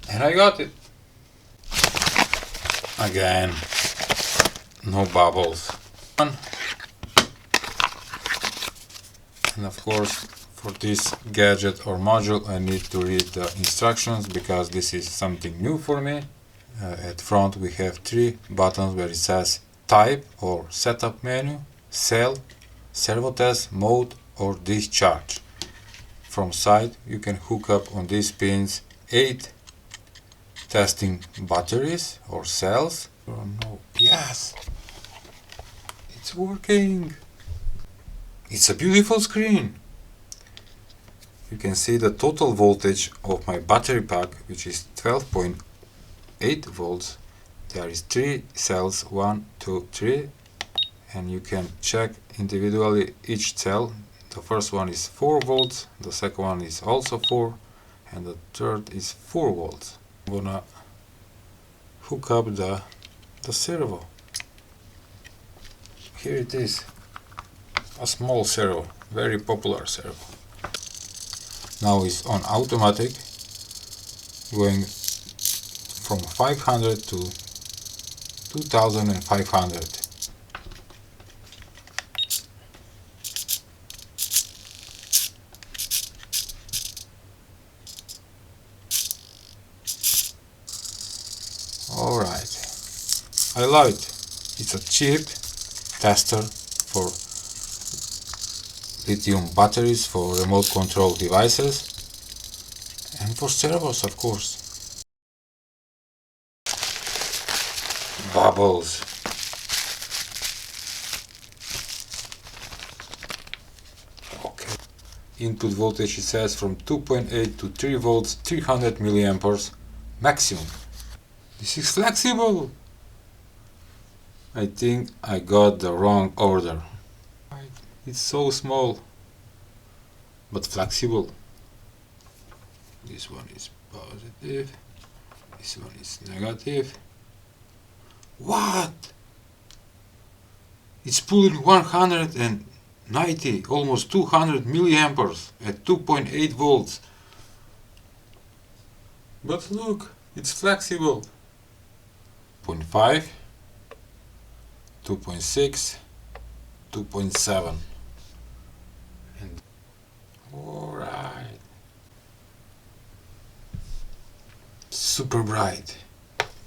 And I got it. Again, no bubbles. And of course, for this gadget or module I need to read the instructions because this is something new for me. At front we have 3 buttons where it says type or setup menu, cell, servo test, mode or discharge. From side you can hook up on these pins 8 testing batteries or cells. Oh no, yes! It's working! It's a beautiful screen! You can see the total voltage of my battery pack, which is 12.8 volts. There is 3 cells, 1, 2, 3, and you can check individually each cell. The first one is 4 volts, the second one is also 4, and the third is 4 volts. I'm gonna hook up the servo. Here it is, a small servo, very popular servo. Now it's on automatic, going from 500 to 2500. Alright, I love it. It's a cheap tester for lithium batteries, for remote control devices, and for servos, of course. Bubbles. Okay. Input voltage, it says from 2.8 to 3 volts, 300 milliamperes maximum. This is flexible. I think I got the wrong order. It's so small, but flexible. This one is positive, this one is negative. What? It's pulling 190, almost 200 milliamperes at 2.8 volts. But look, it's flexible. 0.5, 2.6, 2.7. And alright. Super bright.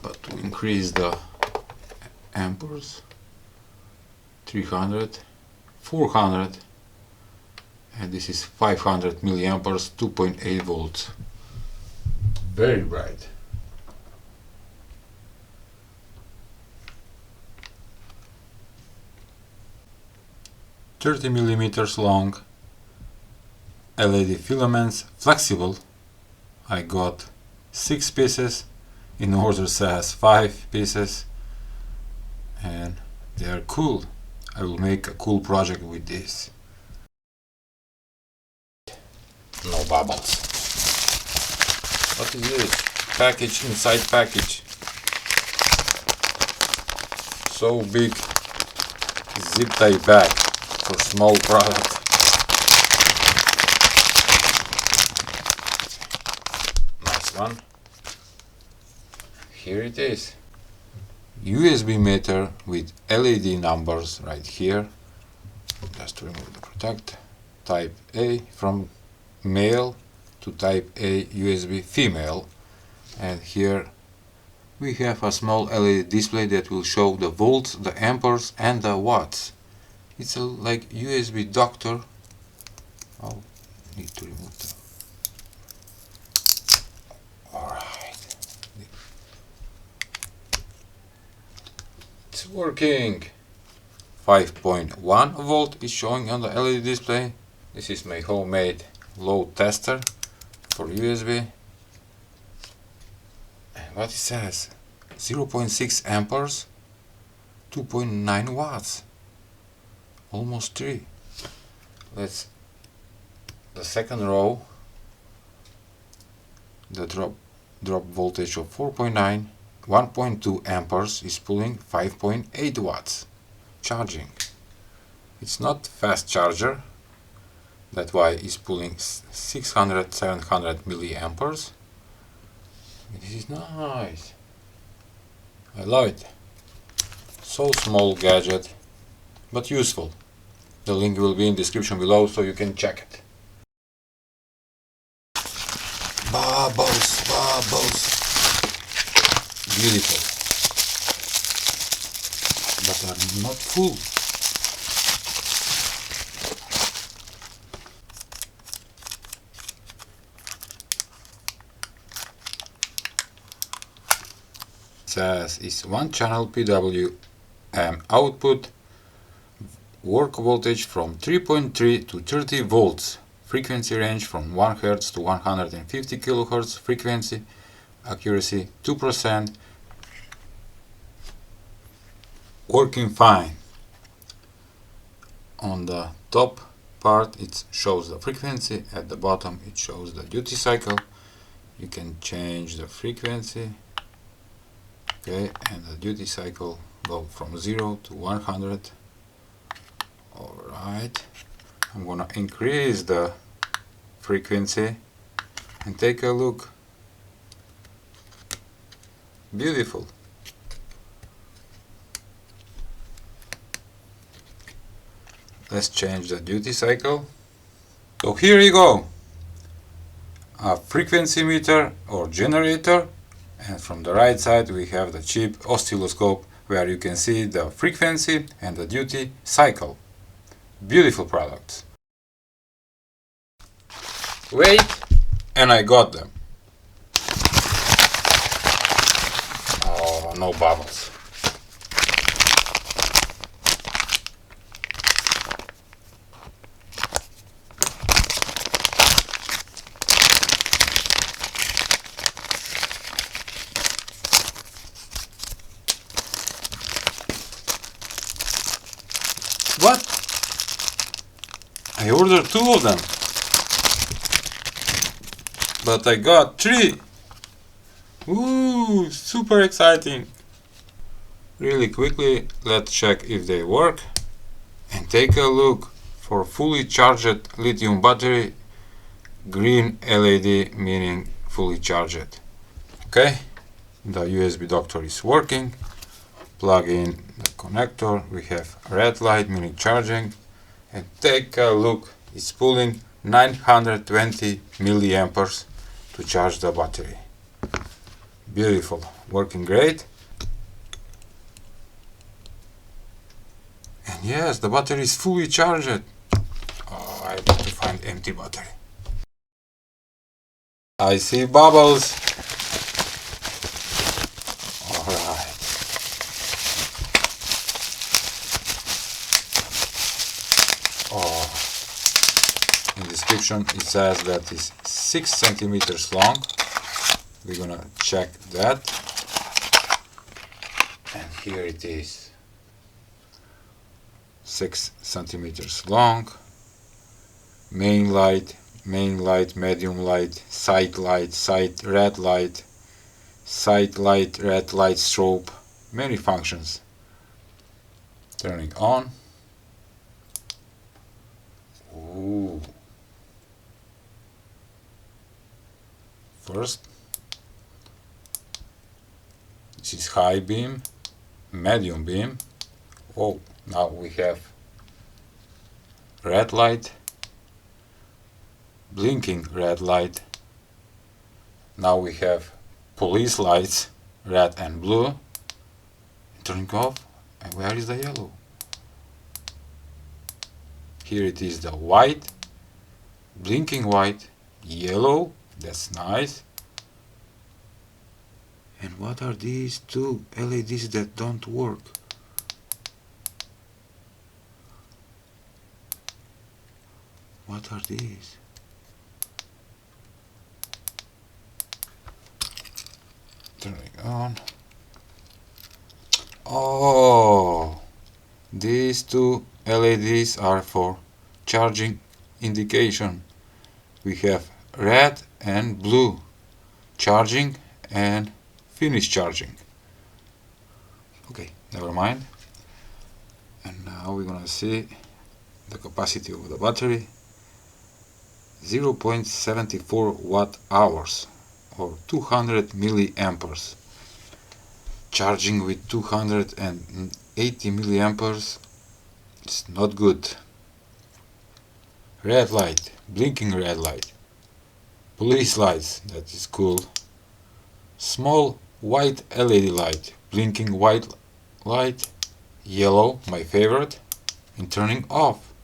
But to increase the amperes, 300, 400, and this is 500 milliamperes, 2.8 volts. Very bright. $30mm long LED filaments, flexible. I got 6 pieces, in order says 5 pieces, and they are cool. I will make a cool project with this. No bubbles. What is this? Package inside package. So big zip tie bag for small product. Nice one. Here it is. USB meter with LED numbers right here. Just remove the protect. Type A from male to type A USB female. And here we have a small LED display that will show the volts, the amperes and the watts. It's a like USB doctor. Oh, need to remove the. Alright. It's working. 5.1 volt is showing on the LED display. This is my homemade load tester for USB. And what it says? 0.6 amperes, 2.9 watts. Almost 3. Let's the second row, the drop voltage of 4.9, 1.2 amperes is pulling 5.8 watts. Charging. It's not fast charger, that's why it's pulling 600-700 milliamperes. This is nice. I love it. So small gadget, but useful. The link will be in the description below so you can check it. Bubbles, bubbles. Beautiful. But are not full. Says is 1 channel PWM output, work voltage from 3.3 to 30 volts, frequency range from 1 Hz to 150 kHz, frequency accuracy 2%, working fine. On the top part it shows the frequency, at the bottom it shows the duty cycle. You can change the frequency. Okay, and the duty cycle go from 0 to 100. Alright, I'm gonna increase the frequency and take a look. Beautiful. Let's change the duty cycle. So here you go, a frequency meter or generator. And from the right side we have the cheap oscilloscope where you can see the frequency and the duty cycle. Beautiful products. Wait, and I got them. Oh, no bubbles. What? I ordered 2 of them, but I got 3. Ooh, super exciting. Really quickly, let's check if they work and take a look for fully charged lithium battery. Green LED meaning fully charged. Okay, the USB doctor is working. Plug in the connector, we have red light meaning charging, and take a look, it's pulling 920 milliamperes to charge the battery. Beautiful, working great. And yes, the battery is fully charged. Oh, I need to find empty battery. I see bubbles. Alright. Oh, in the description it says that is 6 centimeters long. We're gonna check that, and here it is, 6 centimeters long. Main light, medium light, side red light, red light strobe, many functions. Turning on. Ooh. First, this is high beam, medium beam. Oh, now we have red light, blinking red light. Now we have police lights, red and blue. Turning off, and where is the yellow? Here it is, the white, blinking white, yellow, that's nice. And what are these 2 LEDs that don't work? What are these? Turning on. Oh, these 2 LEDs are for charging indication. We have red and blue, charging and finish charging. Okay, never mind. And now we're gonna see the capacity of the battery. 0.74 watt hours. or 200 milliamperes. Charging with 280 milliamperes is not good. Red light, blinking red light. Police lights, that is cool. Small white LED light, blinking white light. Yellow, my favorite, and turning off.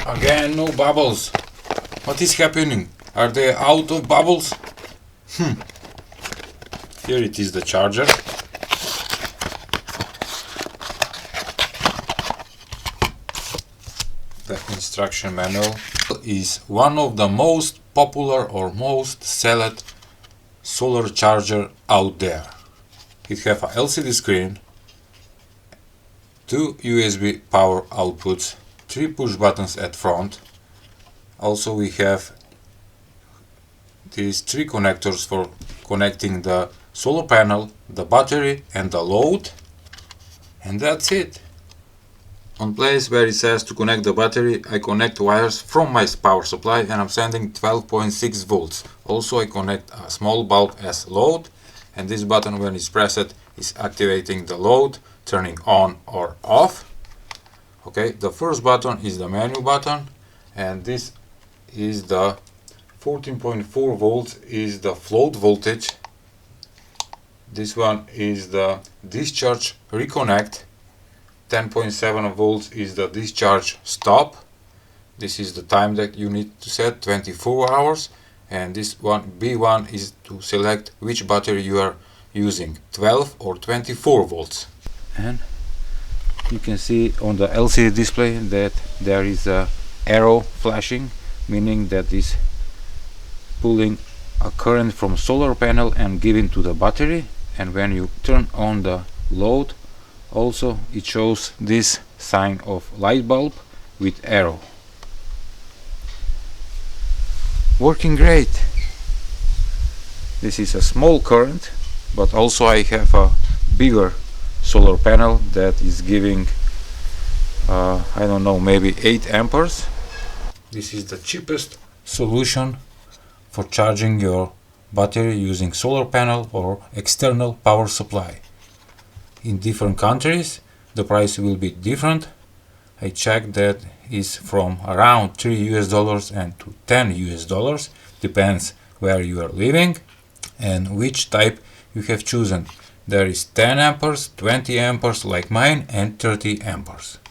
Again, no bubbles. What is happening? Are they out of bubbles? Here it is, the charger. The instruction manual is one of the most popular or most sold solar charger out there. It has a LCD screen, 2 USB power outputs, 3 push buttons at front. Also we have these 3 connectors for connecting the solar panel, the battery and the load, and that's it. On place where it says to connect the battery, I connect wires from my power supply and I'm sending 12.6 volts. Also I connect a small bulb as load, and this button, when it's pressed, is activating the load, turning on or off. Okay, the first button is the menu button, and this is the 14.4 volts is the float voltage. This one is the discharge reconnect. 10.7 volts is the discharge stop. This is the time that you need to set, 24 hours. And this one, B1, is to select which battery you are using, 12 or 24 volts. And you can see on the LCD display that there is a arrow flashing, meaning that is pulling a current from solar panel and giving to the battery. And when you turn on the load, also it shows this sign of light bulb with arrow. Working great. This is a small current, but also I have a bigger solar panel that is giving I don't know, maybe 8 amperes. This is the cheapest solution for charging your battery using solar panel or external power supply. In different countries the price will be different. I checked that is from around $3 and to $10, depends where you are living and which type you have chosen. There is 10 amperes, 20 amperes like mine, and 30 amperes.